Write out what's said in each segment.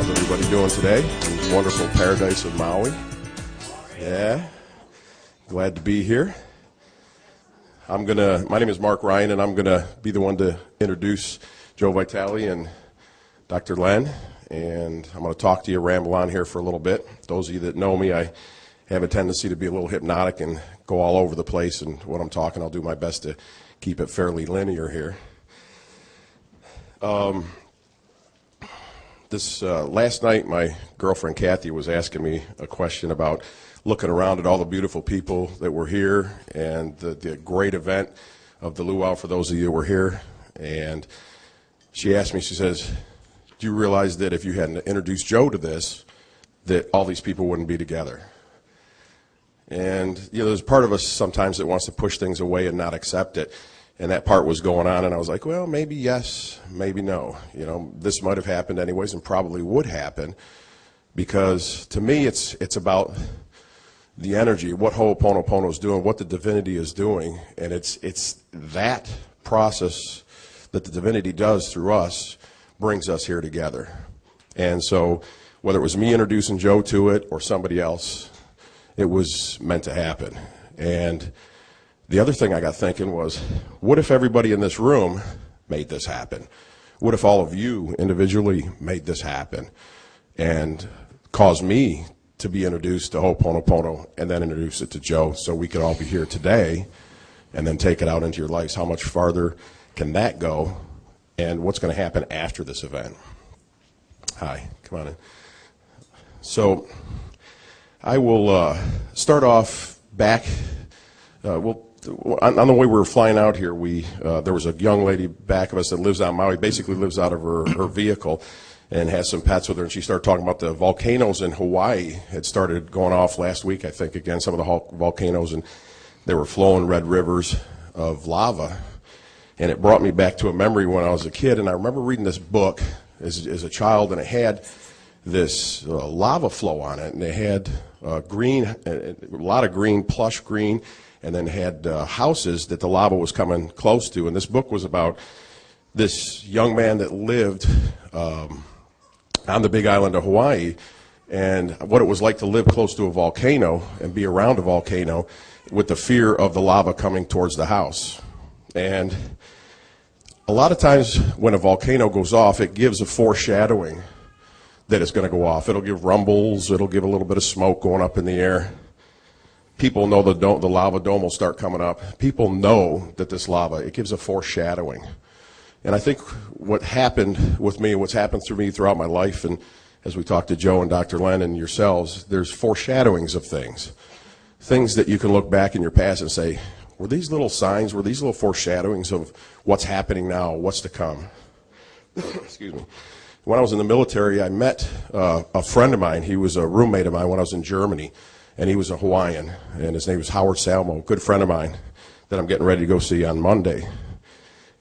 How's everybody doing today in this wonderful paradise of Maui? Yeah, glad to be here. My name is Mark Ryan, and I'm gonna be the one to introduce Joe Vitale and Dr. Len, and I'm gonna talk to you, ramble on here for a little bit. Those of you that know me, I have a tendency to be a little hypnotic and go all over the place, and when I'm talking, I'll do my best to keep it fairly linear here. Last night, my girlfriend Kathy was asking me a question about looking around at all the beautiful people that were here and the great event of the luau for those of you that were here. And she asked me, she says, do you realize that if you hadn't introduced Joe to this, that all these people wouldn't be together? And, you know, there's part of us sometimes that wants to push things away and not accept it. And that part was going on, and I was like, well, maybe yes, maybe no. You know, this might have happened anyways and probably would happen, because to me it's about the energy, what Howaponopono is doing, what the divinity is doing, and it's that process that the divinity does through us brings us here together. And so whether it was me introducing Joe to it or somebody else, it was meant to happen. And the other thing I got thinking was, what if everybody in this room made this happen? What if all of you individually made this happen and caused me to be introduced to Howaponopono and then introduce it to Joe so we could all be here today and then take it out into your lives? How much farther can that go, and what's going to happen after this event? Hi, come on in. So I will start off back. On the way we were flying out here, there was a young lady back of us that lives on Maui, basically lives out of her vehicle and has some pets with her, and she started talking about the volcanoes in Hawaii had started going off last week, I think, again, some of the volcanoes, and they were flowing red rivers of lava. And it brought me back to a memory when I was a kid, and I remember reading this book as a child, and it had this lava flow on it, and it had a lot of green, plush green, and then had houses that the lava was coming close to. And this book was about this young man that lived on the big island of Hawaii, and what it was like to live close to a volcano and be around a volcano with the fear of the lava coming towards the house. And a lot of times when a volcano goes off, it gives a foreshadowing that it's going to go off. It'll give rumbles, it'll give a little bit of smoke going up in the air. People know the lava dome will start coming up. People know that this lava, it gives a foreshadowing. And I think what happened with me, what's happened through me throughout my life, and as we talked to Joe and Dr. Len and yourselves, there's foreshadowings of things. Things that you can look back in your past and say, were these little signs, were these little foreshadowings of what's happening now, what's to come? Excuse me. When I was in the military, I met a friend of mine. He was a roommate of mine when I was in Germany. And he was a Hawaiian, and his name was Howard Salmo, a good friend of mine that I'm getting ready to go see on Monday.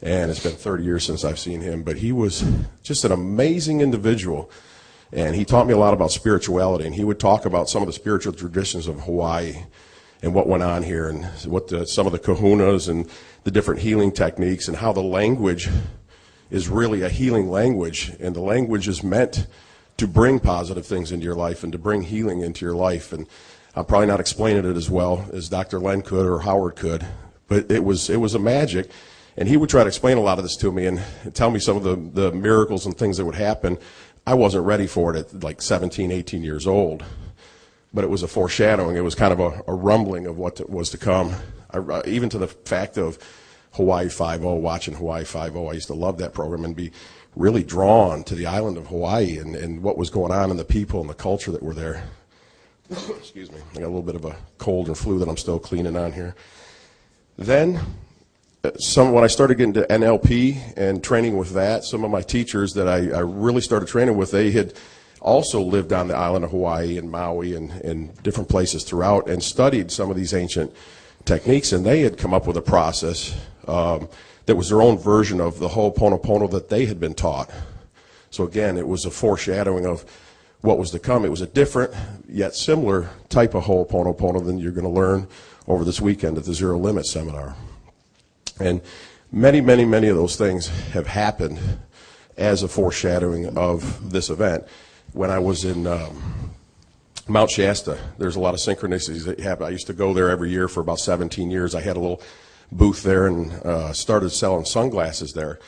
And it's been 30 years since I've seen him, but he was just an amazing individual, and he taught me a lot about spirituality, and he would talk about some of the spiritual traditions of Hawaii and what went on here, and what some of the kahunas and the different healing techniques, and how the language is really a healing language, and the language is meant to bring positive things into your life and to bring healing into your life. And I'm probably not explaining it as well as Dr. Len could or Howard could, but it was a magic. And he would try to explain a lot of this to me and tell me some of the miracles and things that would happen. I wasn't ready for it at like 17, 18 years old, but it was a foreshadowing. It was kind of a rumbling of what was to come. Even to the fact of Hawaii Five-0, watching Hawaii Five-0, I used to love that program and be really drawn to the island of Hawaii and what was going on and the people and the culture that were there. Excuse me, I got a little bit of a cold and flu that I'm still cleaning on here. Then, when I started getting to NLP and training with that, some of my teachers that I really started training with, they had also lived on the island of Hawaii and Maui and different places throughout and studied some of these ancient techniques, and they had come up with a process that was their own version of the Howaponopono that they had been taught. So again, it was a foreshadowing of what was to come. It was a different yet similar type of Howaponopono than you're going to learn over this weekend at the Zero Limit Seminar. And many, many of those things have happened as a foreshadowing of this event. when I was in Mount Shasta, there's a lot of synchronicities that happen. I used to go there every year for about 17 years. I had a little booth there and started selling sunglasses there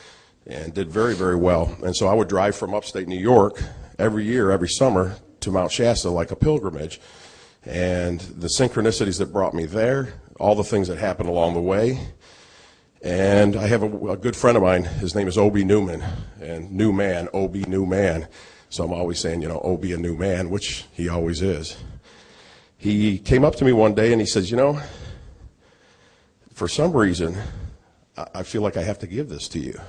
and did very, very well. And so I would drive from upstate New York every year, every summer, to Mount Shasta like a pilgrimage. And the synchronicities that brought me there, all the things that happened along the way. And I have a good friend of mine, his name is Obi Newman, and new man, Obi, new man. So I'm always saying, you know, Obi, a new man, which he always is. He came up to me one day and he says, you know, for some reason, I feel like I have to give this to you.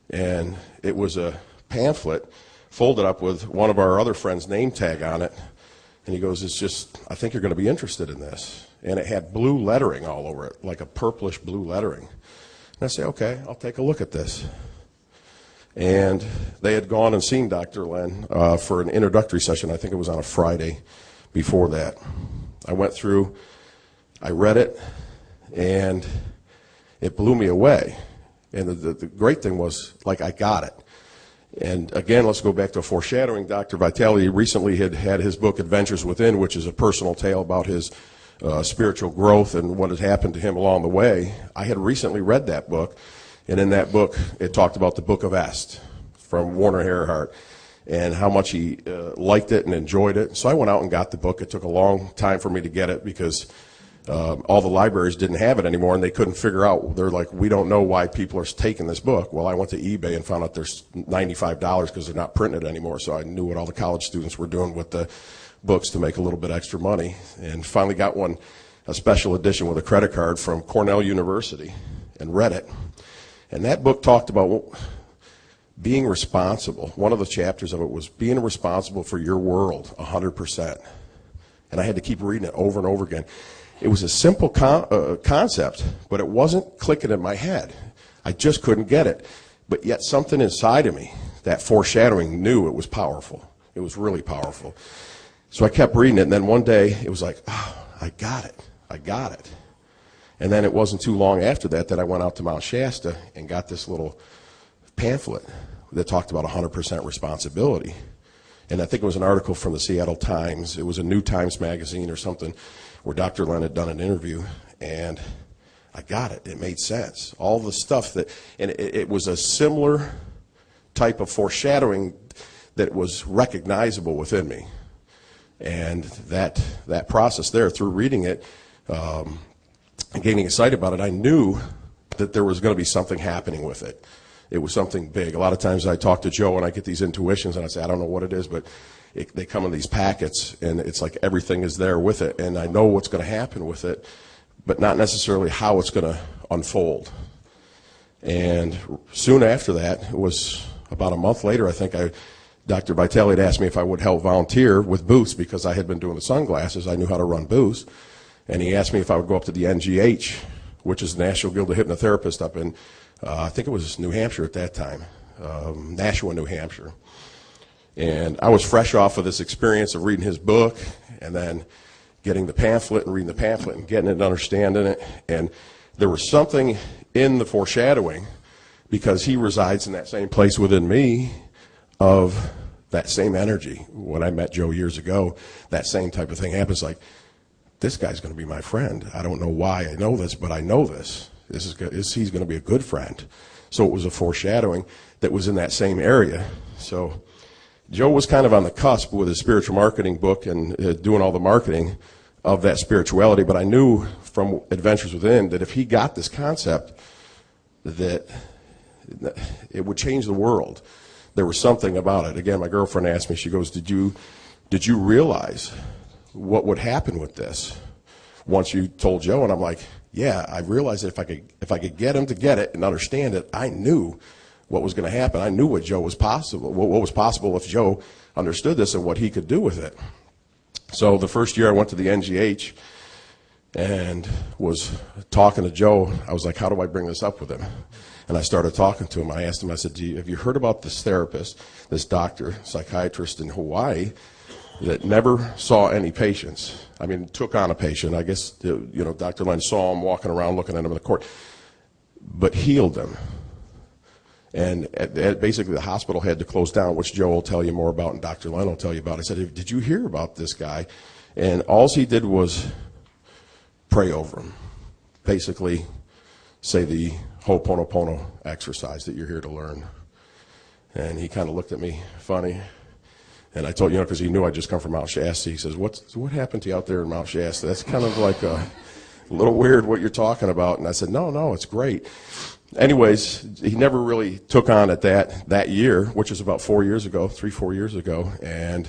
And it was a pamphlet folded up with one of our other friends' name tag on it. And he goes, it's just, I think you're going to be interested in this. And it had blue lettering all over it, like a purplish blue lettering. And I say, okay, I'll take a look at this. And they had gone and seen Dr. Len for an introductory session. I think it was on a Friday before that. I went through, I read it, and it blew me away. And the great thing was, like, I got it. And again, let's go back to foreshadowing. Dr. Vitale recently had his book, Adventures Within, which is a personal tale about his spiritual growth and what has happened to him along the way. I had recently read that book, and in that book, it talked about the Book of Est from Warner Harrahart and how much he liked it and enjoyed it. So I went out and got the book. It took a long time for me to get it because all the libraries didn't have it anymore, and they couldn't figure out. They're like, we don't know why people are taking this book. Well, I went to eBay and found out there's $95 because they're not printing it anymore. So I knew what all the college students were doing with the books to make a little bit extra money, and finally got one, a special edition with a credit card from Cornell University, and read it. And that book talked about being responsible. One of the chapters of it was being responsible for your world 100%. And I had to keep reading it over and over again. It was a simple concept, but it wasn't clicking in my head. I just couldn't get it. But yet something inside of me, that foreshadowing, knew it was powerful. It was really powerful. So I kept reading it, and then one day it was like, oh, I got it. I got it. And then it wasn't too long after that I went out to Mount Shasta and got this little pamphlet that talked about 100% responsibility. And I think it was an article from the Seattle Times. It was a New Times magazine or something where Dr. Len had done an interview, and I got it. It made sense. All the stuff that, and it was a similar type of foreshadowing that was recognizable within me. And that process there, through reading it and getting excited about it, I knew that there was going to be something happening with it. It was something big. A lot of times I talk to Joe and I get these intuitions and I say, I don't know what it is, but they come in these packets and it's like everything is there with it. And I know what's going to happen with it, but not necessarily how it's going to unfold. And soon after that, it was about a month later, I think Dr. Vitale had asked me if I would help volunteer with booths because I had been doing the sunglasses. I knew how to run booths. And he asked me if I would go up to the NGH, which is the National Guild of Hypnotherapists up in, I think it was New Hampshire at that time, Nashua, New Hampshire. And I was fresh off of this experience of reading his book and then getting the pamphlet and reading the pamphlet and getting it and understanding it. And there was something in the foreshadowing, because he resides in that same place within me, of that same energy. When I met Joe years ago, that same type of thing happens. Like, this guy's going to be my friend. I don't know why I know this, but I know this. He's going to be a good friend. So it was a foreshadowing that was in that same area. So Joe was kind of on the cusp with his spiritual marketing book and doing all the marketing of that spirituality. But I knew from Adventures Within that if he got this concept, that it would change the world. There was something about it. Again, my girlfriend asked me, she goes, did you realize what would happen with this once you told Joe? And I'm like, yeah, I realized that if I could get him to get it and understand it, I knew what was going to happen. I knew what was possible if Joe understood this and what he could do with it. So the first year I went to the NGH and was talking to Joe, I was like, how do I bring this up with him? And I started talking to him. I asked him, I said, have you heard about this therapist, this doctor, psychiatrist in Hawaii that never saw any patients? I mean, took on a patient. I guess, Dr. Len saw him walking around looking at him in the court, but healed them. And basically the hospital had to close down, which Joe will tell you more about and Dr. Len will tell you about. I said, did you hear about this guy? And all he did was pray over him. Basically say the Havaoopونوپونو exercise that you're here to learn. And he kind of looked at me funny. And I told, because he knew I'd just come from Mount Shasta. He says, what happened to you out there in Mount Shasta? That's kind of like a little weird what you're talking about. And I said, no, it's great. Anyways, he never really took on at that year, which was about 4 years ago, 3-4 years ago. And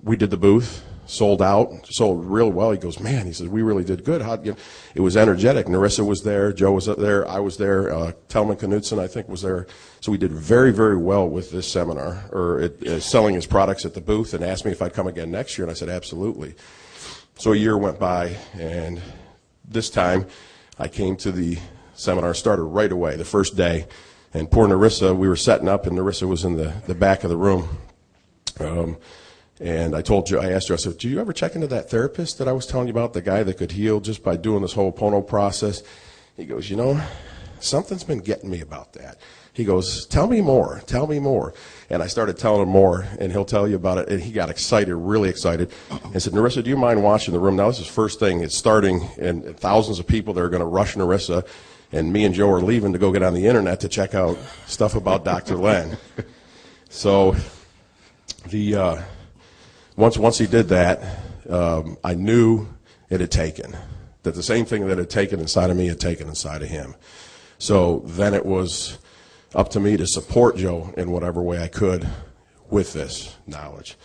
we did the booth, sold real well. He goes, man, he says, we really did good. It was energetic. Narissa was there. Joe was up there. I was there. Telman Knudsen, I think, was there. So we did very, very well with this seminar, or selling his products at the booth, and asked me if I'd come again next year, and I said, absolutely. So a year went by, and this time I came to the seminar, started right away, the first day, and poor Narissa, we were setting up, and Narissa was in the back of the room. And I asked her, I said, do you ever check into that therapist that I was telling you about, the guy that could heal just by doing this Havaoopونو process? He goes, something's been getting me about that. He goes, tell me more. And I started telling him more, and he'll tell you about it. And he got excited, really excited, and said, Narissa, do you mind watching the room? Now, this is first thing. It's starting, and thousands of people that are going to rush Narissa, and me and Joe are leaving to go get on the internet to check out stuff about Dr. Len. So once he did that, I knew it had taken, that the same thing that had taken inside of me had taken inside of him. So then it was up to me to support Joe in whatever way I could with this knowledge.